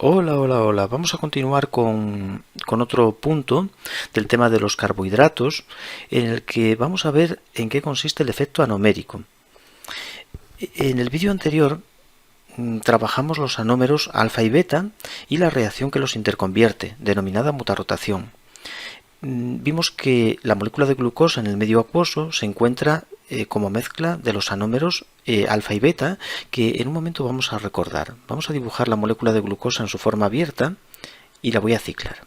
Hola, hola, hola. Vamos a continuar con otro punto del tema de los carbohidratos, en el que vamos a ver en qué consiste el efecto anomérico. En el vídeo anterior trabajamos los anómeros alfa y beta y la reacción que los interconvierte, denominada mutarrotación. Vimos que la molécula de glucosa en el medio acuoso se encuentra como mezcla de los anómeros alfa y beta, que en un momento vamos a recordar. Vamos a dibujar la molécula de glucosa en su forma abierta y la voy a ciclar.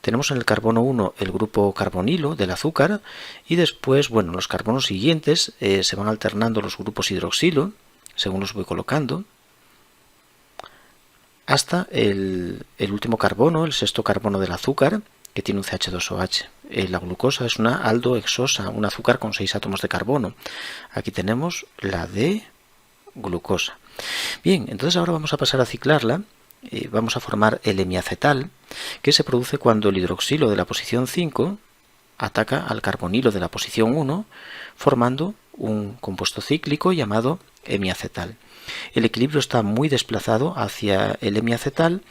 Tenemos en el carbono 1 el grupo carbonilo del azúcar y después, bueno, los carbonos siguientes se van alternando los grupos hidroxilo, según los voy colocando, hasta el último carbono, el sexto carbono del azúcar, que tiene un CH2OH. La glucosa es una aldohexosa, un azúcar con 6 átomos de carbono. Aquí tenemos la de glucosa. Bien, entonces ahora vamos a pasar a ciclarla. Vamos a formar el hemiacetal, que se produce cuando el hidroxilo de la posición 5 ataca al carbonilo de la posición 1, formando un compuesto cíclico llamado hemiacetal. El equilibrio está muy desplazado hacia el hemiacetal,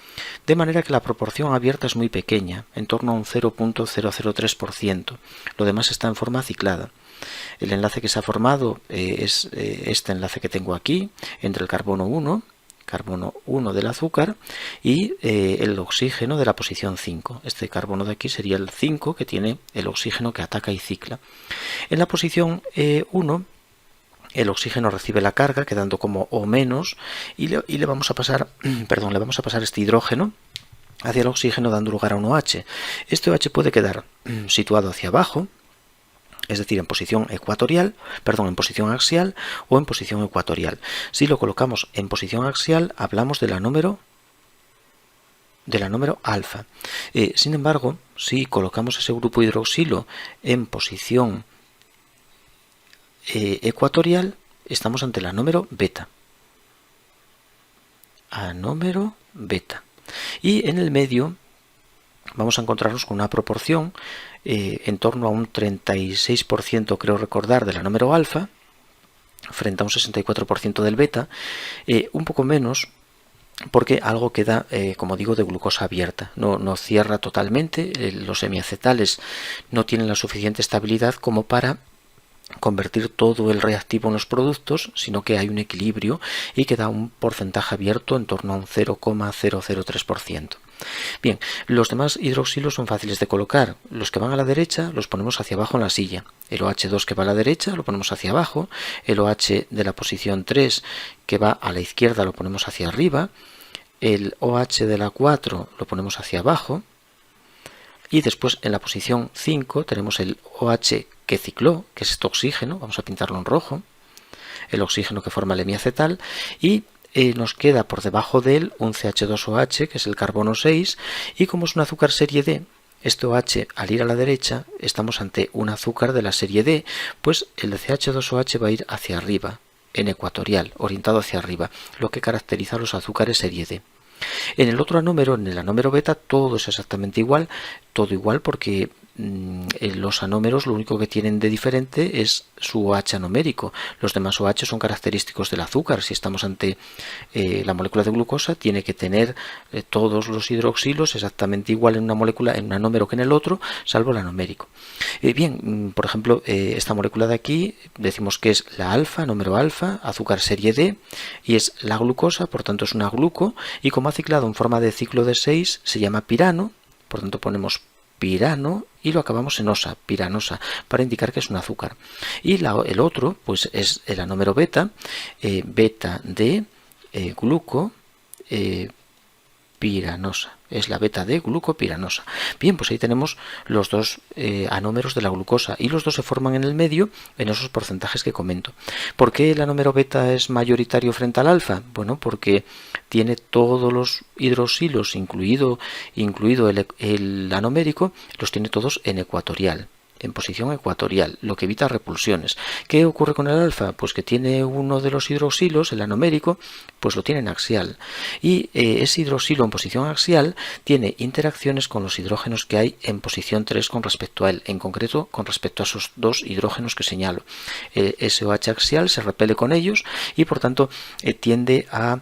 de manera que la proporción abierta es muy pequeña, en torno a un 0.003%. Lo demás está en forma ciclada. El enlace que se ha formado es este enlace que tengo aquí, entre el carbono 1 del azúcar y el oxígeno de la posición 5. Este carbono de aquí sería el 5, que tiene el oxígeno que ataca y cicla. En la posición 1 el oxígeno recibe la carga, quedando como O- y le vamos a pasar, le vamos a pasar este hidrógeno hacia el oxígeno, dando lugar a un OH. Este OH puede quedar situado hacia abajo, es decir, en posición en posición axial o en posición ecuatorial. Si lo colocamos en posición axial, hablamos del anómero alfa. Sin embargo, si colocamos ese grupo hidroxilo en posición ecuatorial, estamos ante el anómero beta. Anómero beta. Y en el medio vamos a encontrarnos con una proporción en torno a un 36%, creo recordar, del anómero alfa, frente a un 64% del beta, un poco menos, porque algo queda, como digo, de glucosa abierta. No cierra totalmente, los hemiacetales no tienen la suficiente estabilidad como para convertir todo el reactivo en los productos, sino que hay un equilibrio y queda un porcentaje abierto en torno a un 0,003%. Bien, los demás hidroxilos son fáciles de colocar. Los que van a la derecha los ponemos hacia abajo en la silla. El OH2 que va a la derecha lo ponemos hacia abajo. El OH de la posición 3 que va a la izquierda lo ponemos hacia arriba. El OH de la 4 lo ponemos hacia abajo. Y después en la posición 5 tenemos el OH que cicló, que es este oxígeno, vamos a pintarlo en rojo, el oxígeno que forma el hemiacetal, y nos queda por debajo de él un CH2OH, que es el carbono 6, y como es un azúcar serie D, este OH al ir a la derecha estamos ante un azúcar de la serie D, pues el CH2OH va a ir hacia arriba, en ecuatorial, orientado hacia arriba, lo que caracteriza a los azúcares serie D. En el otro anómero, en el anómero beta, todo es exactamente igual, todo igual porque los anómeros lo único que tienen de diferente es su OH anomérico. Los demás OH son característicos del azúcar. Si estamos ante la molécula de glucosa, tiene que tener todos los hidroxilos exactamente igual en una molécula, en un anómero que en el otro, salvo el anomérico. Bien, por ejemplo, esta molécula de aquí decimos que es la alfa, anómero alfa, azúcar serie D, y es la glucosa, por tanto es una gluco, y como ha ciclado en forma de ciclo de 6, se llama pirano, por tanto ponemos pirano y lo acabamos en osa, piranosa, para indicar que es un azúcar. Y el otro, pues es el anómero beta, beta de gluco, piranosa, es la beta de glucopiranosa. Bien, pues ahí tenemos los dos anómeros de la glucosa y los dos se forman en el medio en esos porcentajes que comento. ¿Por qué el anómero beta es mayoritario frente al alfa? Bueno, porque tiene todos los hidroxilos, incluido el anomérico, los tiene todos en ecuatorial, en posición ecuatorial, lo que evita repulsiones. ¿Qué ocurre con el alfa? Pues que tiene uno de los hidroxilos, el anomérico, pues lo tiene en axial. Y ese hidroxilo en posición axial tiene interacciones con los hidrógenos que hay en posición 3 con respecto a él, en concreto con respecto a esos dos hidrógenos que señalo. Ese OH axial se repele con ellos y por tanto tiende a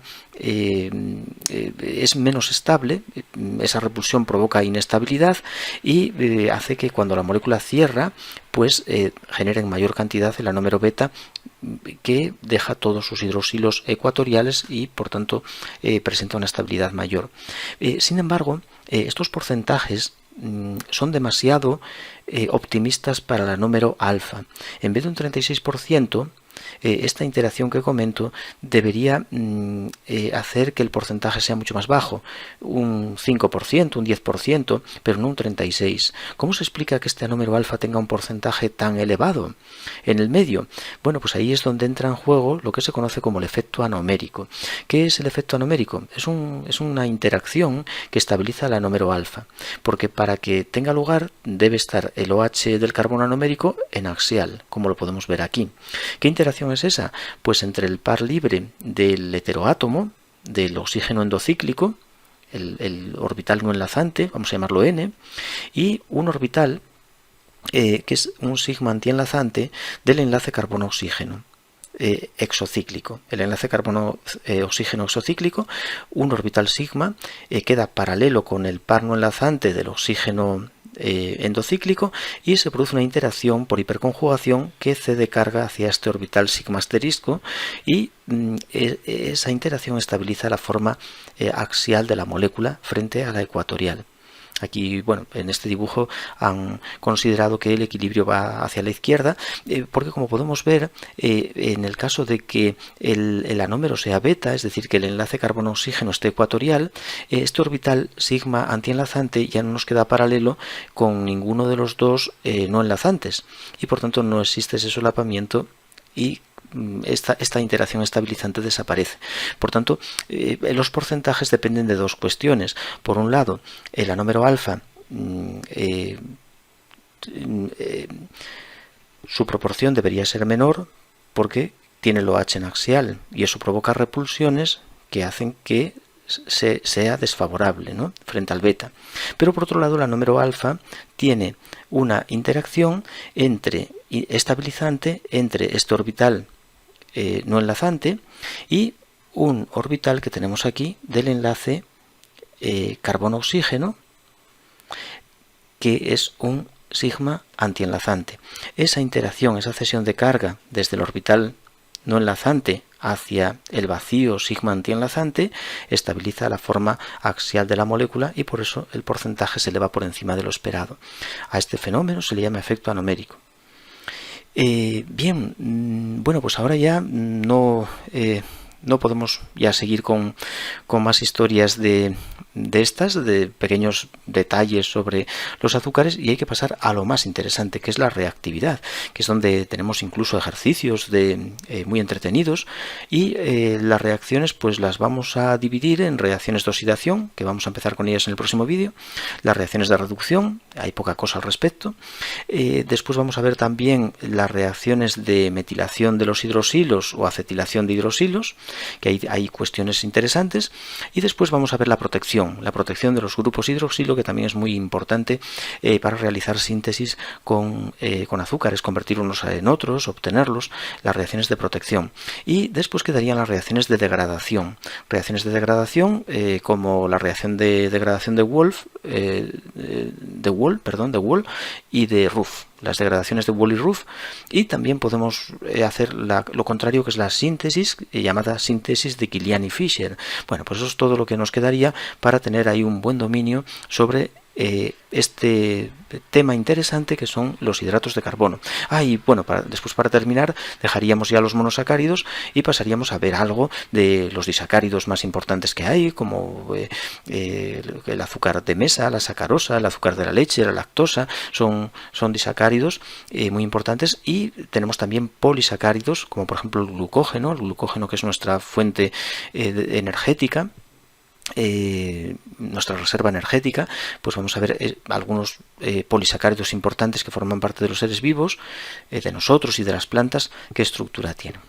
es menos estable, esa repulsión provoca inestabilidad y hace que cuando la molécula cierra, pues genere en mayor cantidad el anómero beta, que deja todos sus hidroxilos ecuatoriales y por tanto presenta una estabilidad mayor. Sin embargo, estos porcentajes son demasiado optimistas para el anómero alfa. En vez de un 36%, esta interacción que comento debería hacer que el porcentaje sea mucho más bajo, un 5%, un 10%, pero no un 36%. ¿Cómo se explica que este anómero alfa tenga un porcentaje tan elevado en el medio? Bueno, pues ahí es donde entra en juego lo que se conoce como el efecto anomérico. ¿Qué es el efecto anomérico? Es una interacción que estabiliza el anómero alfa, porque para que tenga lugar debe estar el OH del carbono anomérico en axial, como lo podemos ver aquí. ¿Qué interacción es esa? Pues entre el par libre del heteroátomo, del oxígeno endocíclico, el orbital no enlazante, vamos a llamarlo N, y un orbital que es un sigma antienlazante del enlace carbono-oxígeno exocíclico. El enlace carbono-oxígeno exocíclico, un orbital sigma, queda paralelo con el par no enlazante del oxígeno endocíclico y se produce una interacción por hiperconjugación que cede carga hacia este orbital sigma asterisco y esa interacción estabiliza la forma axial de la molécula frente a la ecuatorial. Aquí, bueno, en este dibujo han considerado que el equilibrio va hacia la izquierda, porque como podemos ver, en el caso de que el anómero sea beta, es decir, que el enlace carbono-oxígeno esté ecuatorial, este orbital sigma antienlazante ya no nos queda paralelo con ninguno de los dos no enlazantes, y por tanto no existe ese solapamiento y esta interacción estabilizante desaparece. Por tanto, los porcentajes dependen de dos cuestiones. Por un lado, el anómero alfa, su proporción debería ser menor porque tiene el OH en axial y eso provoca repulsiones que hacen que sea desfavorable, ¿no?, frente al beta. Pero por otro lado, el anómero alfa tiene una interacción estabilizante entre este orbital no enlazante y un orbital que tenemos aquí del enlace carbono-oxígeno, que es un sigma antienlazante. Esa interacción, esa cesión de carga desde el orbital no enlazante hacia el vacío sigma antienlazante estabiliza la forma axial de la molécula y por eso el porcentaje se eleva por encima de lo esperado. A este fenómeno se le llama efecto anomérico. Bien, bueno, pues ahora ya no podemos ya seguir con más historias de pequeños detalles sobre los azúcares y hay que pasar a lo más interesante, que es la reactividad, que es donde tenemos incluso ejercicios muy entretenidos y las reacciones pues las vamos a dividir en reacciones de oxidación, que vamos a empezar con ellas en el próximo vídeo, las reacciones de reducción, hay poca cosa al respecto, después vamos a ver también las reacciones de metilación de los hidroxilos o acetilación de hidroxilos, que hay cuestiones interesantes, y después vamos a ver la protección de los grupos hidroxilo, que también es muy importante para realizar síntesis con azúcares, convertir unos en otros, obtenerlos, las reacciones de protección. Y después quedarían las reacciones de degradación. Reacciones de degradación como la reacción de degradación de Wolff y de Ruff. Las degradaciones de Wall y Ruff, y también podemos hacer lo contrario, que es la síntesis, llamada síntesis de Kilian y Fischer. Bueno, pues eso es todo lo que nos quedaría para tener ahí un buen dominio sobre este tema interesante que son los hidratos de carbono. Y bueno, después para terminar dejaríamos ya los monosacáridos y pasaríamos a ver algo de los disacáridos más importantes que hay, como el azúcar de mesa, la sacarosa, el azúcar de la leche, la lactosa, son disacáridos muy importantes, y tenemos también polisacáridos, como por ejemplo el glucógeno que es nuestra fuente energética, nuestra reserva energética. Pues vamos a ver algunos polisacáridos importantes que forman parte de los seres vivos, de nosotros y de las plantas, qué estructura tienen.